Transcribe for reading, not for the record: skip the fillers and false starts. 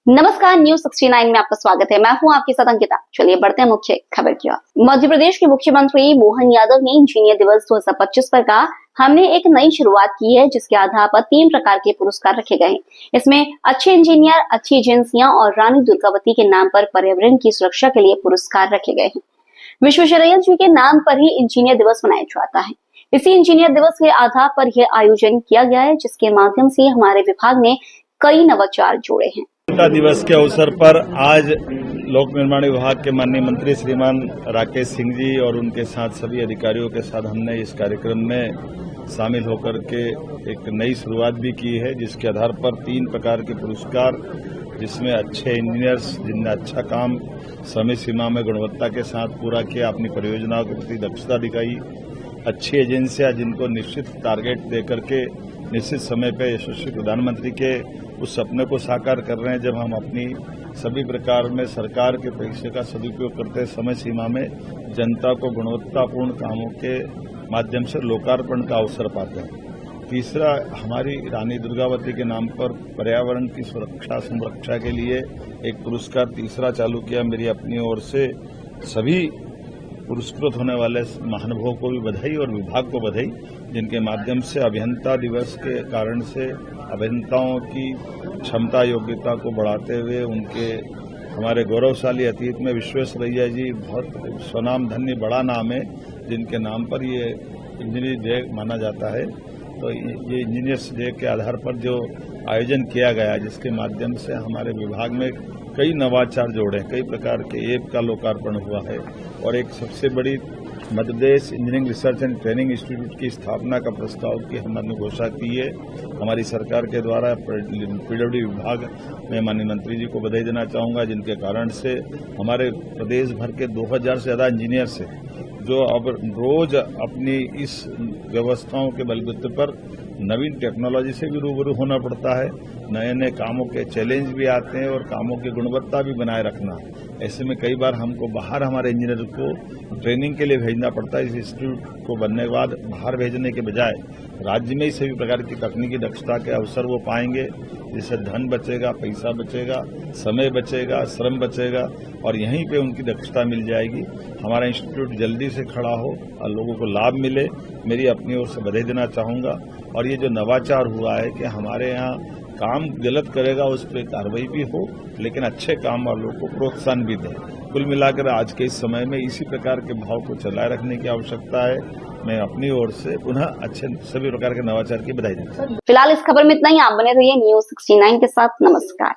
नमस्कार, न्यूज 69 में आपका स्वागत है। मैं हूं आपके साथ अंकिता। चलिए बढ़ते हैं मुख्य खबर की ओर। मध्य प्रदेश के मुख्यमंत्री मोहन यादव ने इंजीनियर दिवस 2025 पर कहा, हमने एक नई शुरुआत की है जिसके आधार पर 3 प्रकार के पुरस्कार रखे गए हैं। इसमें अच्छे इंजीनियर, अच्छी एजेंसियां और रानी दुर्गावती के नाम पर पर्यावरण की सुरक्षा के लिए पुरस्कार रखे गए हैं। विश्वेश्वरैया जी के नाम पर ही इंजीनियर दिवस मनाया जाता है। इसी इंजीनियर दिवस के आधार पर यह आयोजन किया गया है, जिसके माध्यम से हमारे विभाग ने कई नवाचार जोड़े हैं। दिवस के अवसर पर आज लोक निर्माण विभाग के माननीय मंत्री श्रीमान राकेश सिंह जी और उनके साथ सभी अधिकारियों के साथ हमने इस कार्यक्रम में शामिल होकर के एक नई शुरुआत भी की है, जिसके आधार पर 3 प्रकार के पुरस्कार, जिसमें अच्छे इंजीनियर्स जिनने अच्छा काम समय सीमा में गुणवत्ता के साथ पूरा किया, अपनी परियोजनाओं के प्रति दक्षता दिखाई, अच्छी एजेंसियां जिनको निश्चित टारगेट देकर के निश्चित समय पर यशस्वी प्रधानमंत्री के उस सपने को साकार कर रहे हैं, जब हम अपनी सभी प्रकार में सरकार के पैसे का सदुपयोग करते समय सीमा में जनता को गुणवत्तापूर्ण कामों के माध्यम से लोकार्पण का अवसर पाते हैं। तीसरा, हमारी रानी दुर्गावती के नाम पर पर्यावरण की सुरक्षा संरक्षा के लिए एक पुरस्कार तीसरा चालू किया। मेरी अपनी ओर से सभी पुरस्कृत होने वाले महानुभावों को भी बधाई और विभाग को बधाई, जिनके माध्यम से अभियंता दिवस के कारण से अभियंताओं की क्षमता योग्यता को बढ़ाते हुए उनके हमारे गौरवशाली अतीत में विश्वेश्वरैया जी बहुत स्वनाम धन्य बड़ा नाम है, जिनके नाम पर ये इंजीनियर डे माना जाता है। तो ये इंजीनियर्स डे के आधार पर जो आयोजन किया गया, जिसके माध्यम से हमारे विभाग में कई नवाचार जोड़े, कई प्रकार के ऐप का लोकार्पण हुआ है और एक सबसे बड़ी Madhya Pradesh engineering research and training institute की स्थापना का प्रस्ताव की हमने घोषणा की है हमारी सरकार के द्वारा। पीडब्ल्यूडी विभाग में माननीय मंत्री जी को बधाई देना चाहूंगा, जिनके कारण से हमारे प्रदेश भर के 2000 से ज्यादा इंजीनियर्स हैं, जो अब रोज अपनी इस व्यवस्थाओं के बलबूते पर नवीन टेक्नोलॉजी से भी रूबरू होना पड़ता है। नए नए कामों के चैलेंज भी आते हैं और कामों की गुणवत्ता भी बनाए रखना। ऐसे में कई बार हमको बाहर हमारे इंजीनियर को ट्रेनिंग के लिए भेजना पड़ता है। इस इंस्टीट्यूट को बनने के बाद बाहर भेजने के बजाय राज्य में ही सभी प्रकार की तकनीकी दक्षता के अवसर वो पाएंगे, जिससे धन बचेगा, पैसा बचेगा, समय बचेगा, श्रम बचेगा और यहीं पे उनकी दक्षता मिल जाएगी। हमारा इंस्टीट्यूट जल्दी से खड़ा हो और लोगों को लाभ मिले, मेरी अपनी ओर से बधाई देना चाहूंगा। और ये जो नवाचार हुआ है कि हमारे यहाँ काम गलत करेगा उस पर कार्रवाई भी हो, लेकिन अच्छे काम वालों को प्रोत्साहन भी दें। कुल मिलाकर आज के इस समय में इसी प्रकार के भाव को चलाए रखने की आवश्यकता है। मैं अपनी ओर से पुनः अच्छे सभी प्रकार के नवाचार की बधाई देता हूं। फिलहाल इस खबर में इतना ही। आप बने रहिए न्यूज 69 के साथ। नमस्कार।